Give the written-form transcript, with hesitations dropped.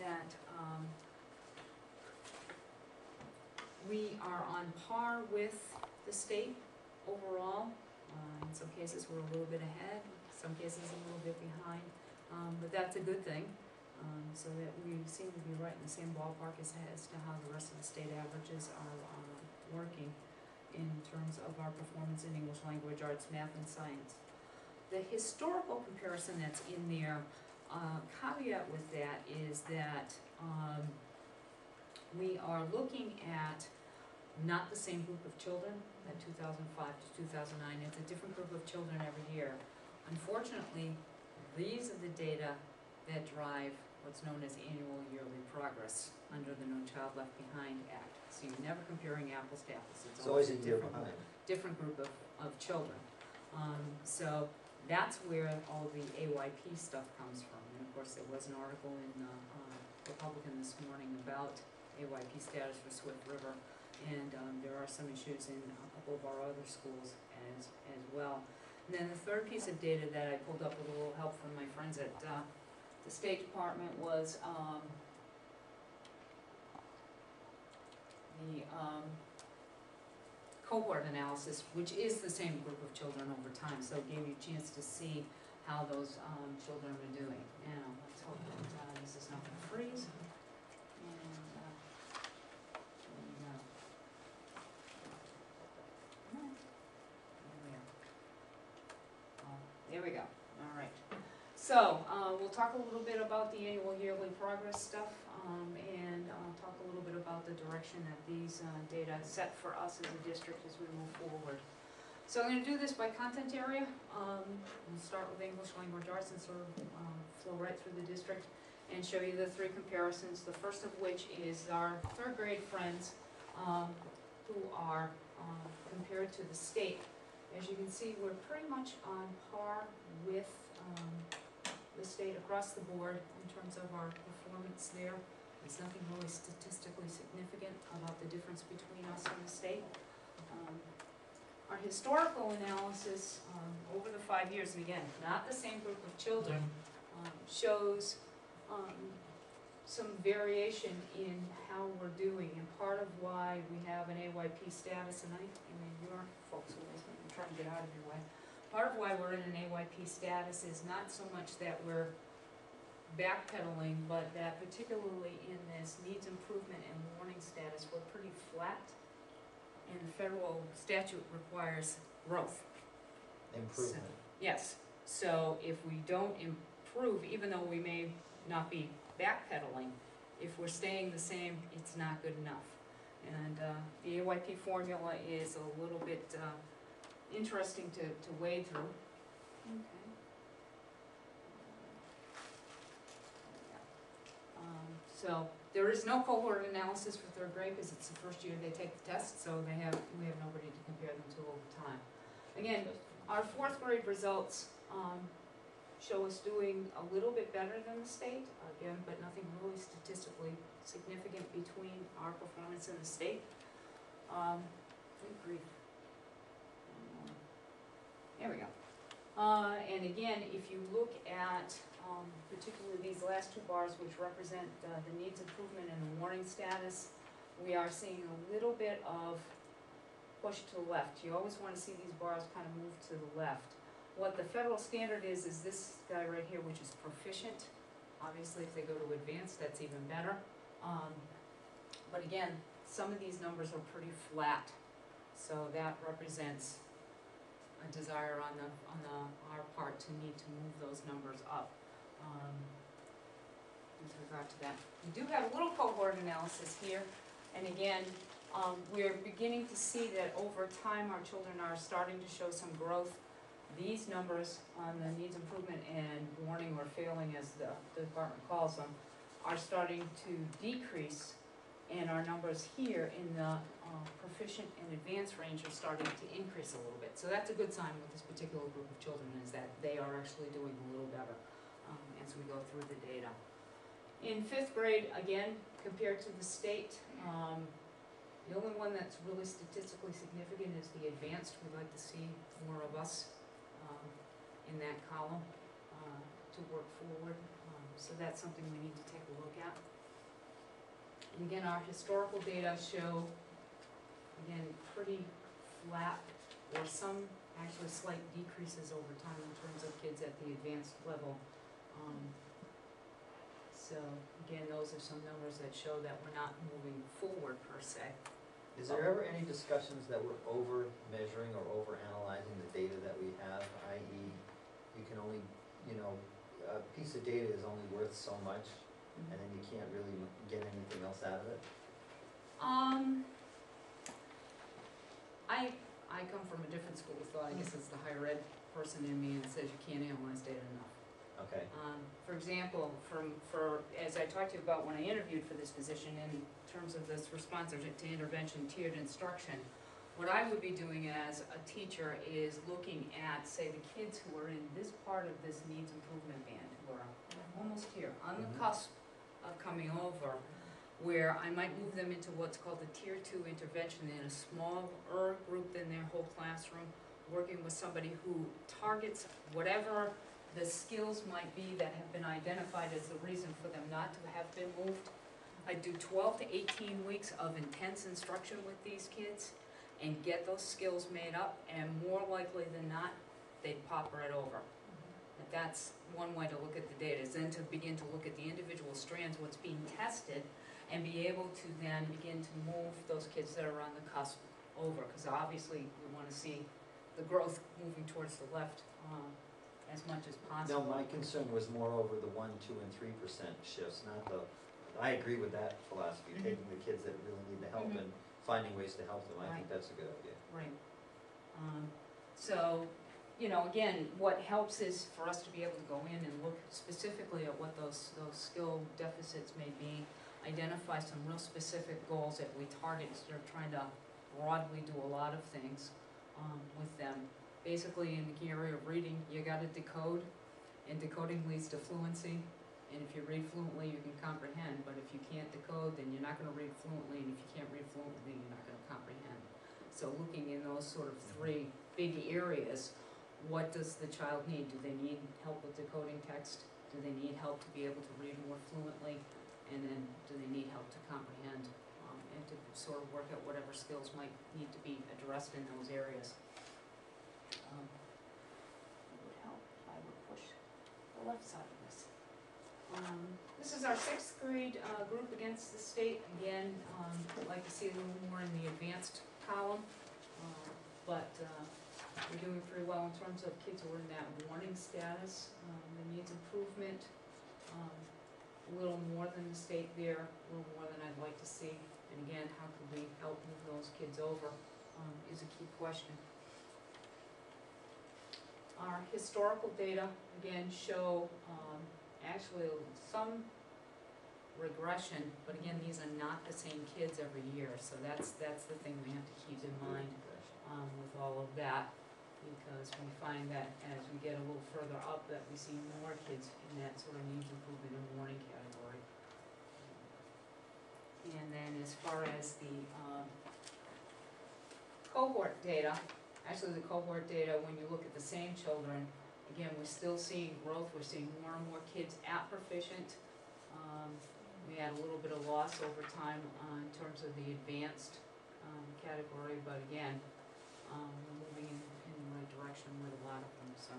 that we are on par with the state overall. In some cases we're a little bit ahead, some cases a little bit behind, but that's a good thing, so that we seem to be right in the same ballpark as to how the rest of the state averages are working in terms of our performance in English language, arts, math, and science. The historical comparison that's in there, caveat with that is that we are looking at not the same group of children at 2005 to 2009. It's a different group of children every year. Unfortunately, these are the data that drive what's known as annual yearly progress under the No Child Left Behind Act. So you're never comparing apples to apples. It's always a different group of children. So that's where all the AYP stuff comes from. And of course there was an article in Republican this morning about AYP status for Swift River, and there are some issues in a couple of our other schools as well. And then the third piece of data that I pulled up with a little help from my friends at the State Department was the cohort analysis, which is the same group of children over time, so it gave you a chance to see how those children are doing. Now, let's hope that this is not going to freeze. And there we go. All right. So we'll talk a little bit about the annual yearly progress stuff, and talk a little bit about the direction that these data set for us as a district as we move forward. So I'm going to do this by content area. We'll start with English language arts and sort of flow right through the district and show you the three comparisons. The first of which is our third grade friends who are compared to the state. As you can see, we're pretty much on par with the state across the board in terms of our performance there. There's nothing really statistically significant about the difference between us and the state. Our historical analysis over the 5 years, and again, not the same group of children, shows some variation in how we're doing, and part of why we have an AYP status, and your folks will listen, I'm trying to get out of your way. Part of why we're in an AYP status is not so much that we're backpedaling, but that particularly in this needs improvement and warning status, we're pretty flat, and the federal statute requires growth. Improvement. So, yes. So if we don't improve, even though we may not be backpedaling, if we're staying the same, it's not good enough. And the AYP formula is a little bit interesting to wade through. Okay. So there is no cohort analysis for third grade because it's the first year they take the test, so we have nobody to compare them to over time. Again, our fourth grade results show us doing a little bit better than the state, again, but nothing really statistically significant between our performance and the state. Good grief. There we go. And again, if you look at particularly these last two bars, which represent the needs improvement and the warning status, we are seeing a little bit of push to the left. You always want to see these bars kind of move to the left. What the federal standard is this guy right here, which is proficient. Obviously, if they go to advanced, that's even better. But again, some of these numbers are pretty flat, so that represents a desire on our part to need to move those numbers up with regard to that. We do have a little cohort analysis here, and again, we're beginning to see that over time our children are starting to show some growth. These numbers on the needs improvement and warning or failing, as the department calls them, are starting to decrease, and our numbers here in the proficient and advanced range are starting to increase a little bit. So that's a good sign with this particular group of children, is that they are actually doing a little better as we go through the data. In fifth grade, again, compared to the state, the only one that's really statistically significant is the advanced. We'd like to see more of us in that column to work forward. So that's something we need to take a look at. And again, our historical data show, again, pretty flat or some actually slight decreases over time in terms of kids at the advanced level. So again, those are some numbers that show that we're not moving forward per se. Is there ever any discussions that we're over measuring or over analyzing the data that we have, i.e. you can only, a piece of data is only worth so much, and then you can't really get anything else out of it? I come from a different school of thought. I guess it's the higher ed person in me that says you can't analyze data enough. Okay. For example, as I talked to you about when I interviewed for this position, in terms of this response to intervention tiered instruction, what I would be doing as a teacher is looking at, say, the kids who are in this part of this needs improvement band, who are almost here, on the cusp of coming over, where I might move them into what's called the Tier 2 intervention in a smaller group than their whole classroom, working with somebody who targets whatever the skills might be that have been identified as the reason for them not to have been moved. I do 12 to 18 weeks of intense instruction with these kids and get those skills made up, and more likely than not, they'd pop right over. And that's one way to look at the data, is then to begin to look at the individual strands, what's being tested, and be able to then begin to move those kids that are on the cusp over, because obviously we want to see the growth moving towards the left as much as possible. No, my concern was more over the 1%, 2%, and 3% shifts, not the, I agree with that philosophy, taking the kids that really need the help and finding ways to help them. I think that's a good idea. Right. So, again, what helps is for us to be able to go in and look specifically at what those skill deficits may be, identify some real specific goals that we target instead of trying to broadly do a lot of things with them. Basically, in the area of reading, you got to decode, and decoding leads to fluency. And if you read fluently, you can comprehend, but if you can't decode, then you're not going to read fluently, and if you can't read fluently, you're not going to comprehend. So looking in those sort of three big areas, what does the child need? Do they need help with decoding text? Do they need help to be able to read more fluently? And then do they need help to comprehend and to sort of work out whatever skills might need to be addressed in those areas? It would help if I would push the left side of this. This is our 6th grade group against the state. Again, I'd like to see a little more in the advanced column, but we're doing pretty well in terms of kids who are in that warning status. The needs improvement, a little more than the state there, a little more than I'd like to see. And again, how can we help move those kids over is a key question. Our historical data, again, show actually some regression, but again, these are not the same kids every year, so that's the thing we have to keep in mind with all of that, because we find that as we get a little further up that we see more kids in that sort of needs improvement and warning category. And then as far as the cohort data, actually the cohort data, when you look at the same children, again, we're still seeing growth. We're seeing more and more kids at proficient. We had a little bit of loss over time in terms of the advanced category, but again, we're moving in the right direction with a lot of them. So.